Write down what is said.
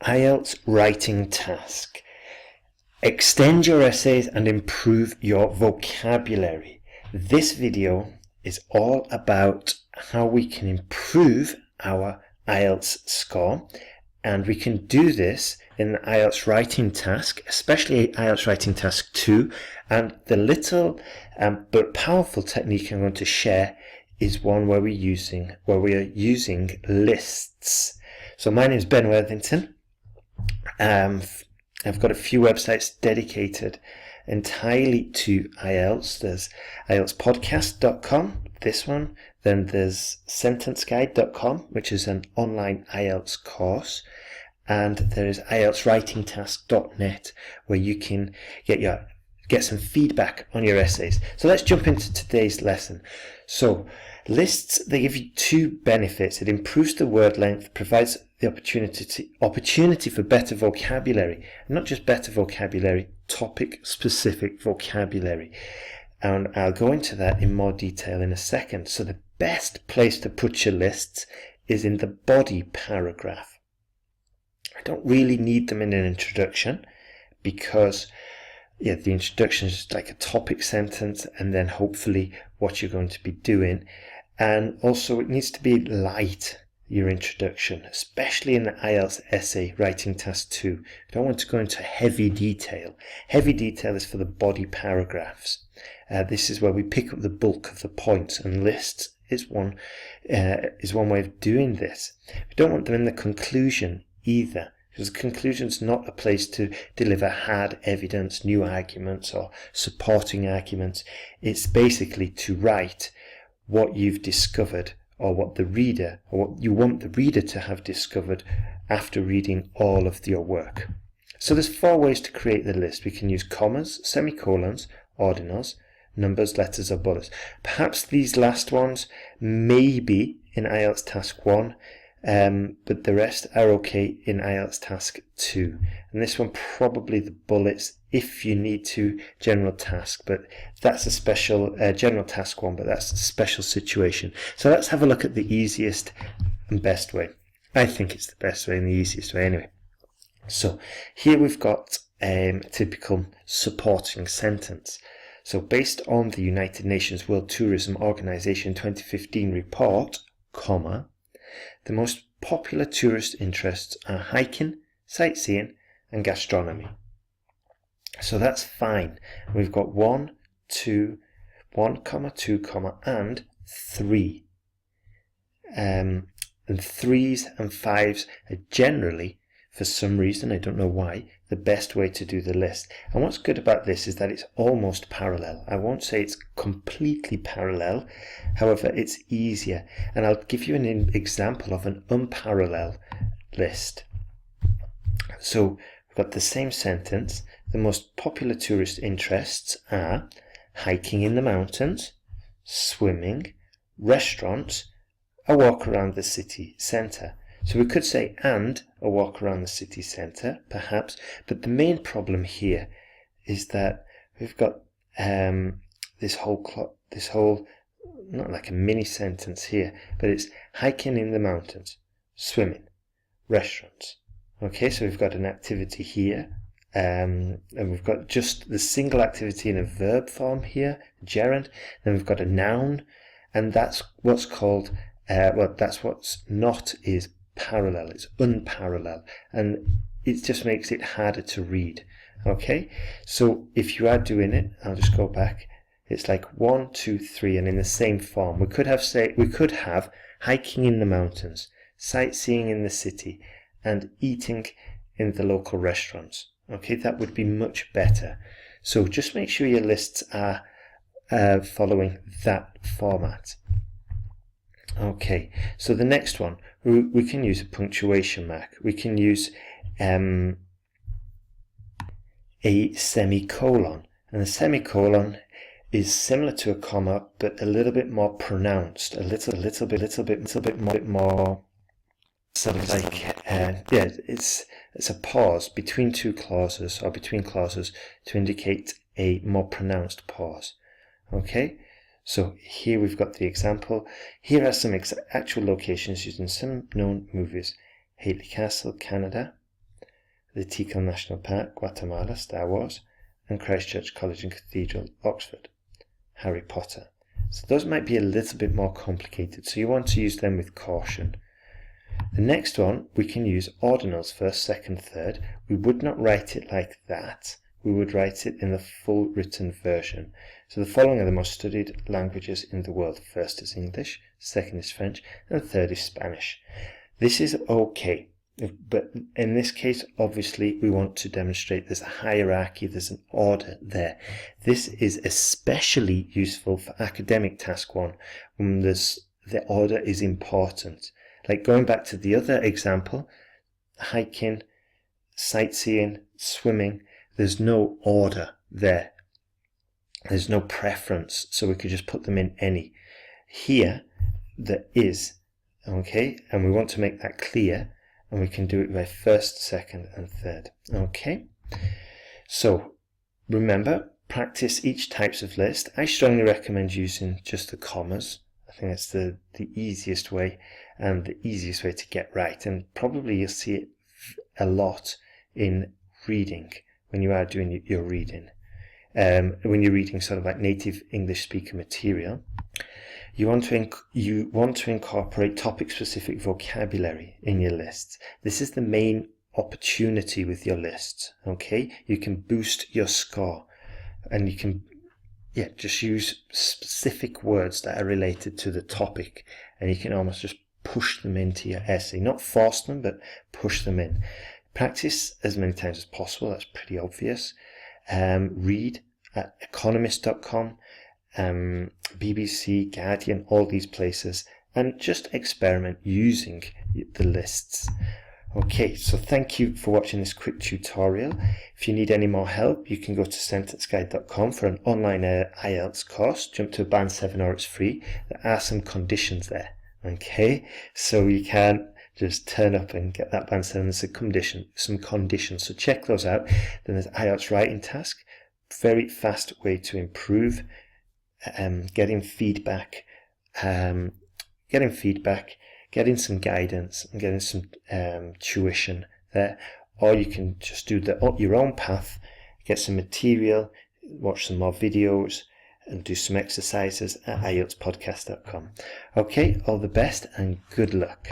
IELTS writing task. Extend your essays and improve your vocabulary. This video is all about how we can improve our IELTS score, and we can do this in the IELTS writing task, especially IELTS writing task 2. And the little but powerful technique I'm going to share is one where we are using lists. So my name is Ben Worthington. I've got a few websites dedicated entirely to IELTS. There's IELTSPodcast.com, this one. Then there's sentenceguide.com, which is an online IELTS course. And there is IELTSwritingtask.net, where you can get some feedback on your essays. So let's jump into today's lesson. So lists, they give you two benefits. It improves the word length, provides the opportunity for better vocabulary, not just better vocabulary, topic specific vocabulary. And I'll go into that in more detail in a second. So the best place to put your lists is in the body paragraph. I don't really need them in an introduction because the introduction is just like a topic sentence and then hopefully what you're going to be doing. And also it needs to be light, your introduction, especially in the IELTS Essay writing task 2. You don't want to go into heavy detail. Heavy detail is for the body paragraphs. This is where we pick up the bulk of the points, and lists is one way of doing this. We don't want them in the conclusion either, because the conclusion is not a place to deliver hard evidence, new arguments or supporting arguments. It's basically to write what you've discovered, or what you want the reader to have discovered after reading all of your work. So there's 4 ways to create the list. We can use commas, semicolons, ordinals, numbers, letters or bullets. Perhaps these last ones may be in IELTS task 1, but the rest are okay in IELTS task 2. And this one probably the bullets if you need to, general task, but that's a special general task 1, but that's a special situation. So let's have a look at the easiest and best way. I think it's the best way and the easiest way anyway. So here we've got a typical supporting sentence. So based on the United Nations World Tourism Organization 2015 report, the most popular tourist interests are hiking, sightseeing and gastronomy. So that's fine. We've got 1, 2, and 3. And 3s and 5s are generally, for some reason, I don't know why, the best way to do the list. And what's good about this is that it's almost parallel. I won't say it's completely parallel, however, it's easier. And I'll give you an example of an unparalleled list. So we've got the same sentence. The most popular tourist interests are hiking in the mountains, swimming, restaurants, a walk around the city centre. So we could say and a walk around the city centre, perhaps, but the main problem here is that we've got this whole not like a mini sentence here, but it's hiking in the mountains, swimming, restaurants. Okay, so we've got an activity here, and we've got just the single activity in a verb form here, gerund. Then we've got a noun, and that's what's called that's what's not is parallel. It's unparalleled, and it just makes it harder to read. Okay, so if you are doing it, I'll just go back. It's like 1, 2, 3, and in the same form. We could have hiking in the mountains, sightseeing in the city, and eating in the local restaurants. Okay, that would be much better. So just make sure your lists are following that format. Okay, so the next one, we can use a punctuation mark. We can use a semicolon. And a semicolon is similar to a comma, but a little bit more pronounced, a little bit more. So it's a pause between two clauses or between clauses to indicate a more pronounced pause. Okay, so here we've got the example. Here are some actual locations using some known movies: Haley Castle, Canada; the Tikal National Park, Guatemala, Star Wars, and Christchurch College and Cathedral, Oxford, Harry Potter. So those might be a little bit more complicated, so you want to use them with caution. The next one, we can use ordinals, first, second, third. We would not write it like that. We would write it in the full written version. So the following are the most studied languages in the world. First is English, second is French, and third is Spanish. This is okay, but in this case, obviously, we want to demonstrate there's a hierarchy, there's an order there. This is especially useful for academic task 1, when the order is important. Like going back to the other example, hiking, sightseeing, swimming, there's no order there. There's no preference, so we could just put them in any. Here, there is, okay, and we want to make that clear, and we can do it by first, second, and third, okay? So, remember, practice each types of list. I strongly recommend using just the commas. I think that's the easiest way and the easiest way to get right, and probably you'll see it a lot in reading when you are doing your reading. When you're reading sort of like native English speaker material, you want to incorporate topic-specific vocabulary in your lists. This is the main opportunity with your lists. Okay, you can boost your score, and you can just use specific words that are related to the topic, and you can almost just push them into your essay. Not force them, but push them in. Practice as many times as possible. That's pretty obvious. Read at economist.com, BBC, Guardian, all these places, and just experiment using the lists. Okay, so thank you for watching this quick tutorial. If you need any more help, you can go to sentenceguide.com for an online IELTS course. Jump to a Band 7 or it's free. There are some conditions there. Okay, so you can't just turn up and get that Band 7. There's some conditions, so check those out. Then there's IELTS writing task. Very fast way to improve. Getting feedback, getting some guidance, and getting some tuition there. Or you can just do your own path, get some material, watch some more videos, and do some exercises at IELTSPodcast.com. Okay, all the best and good luck.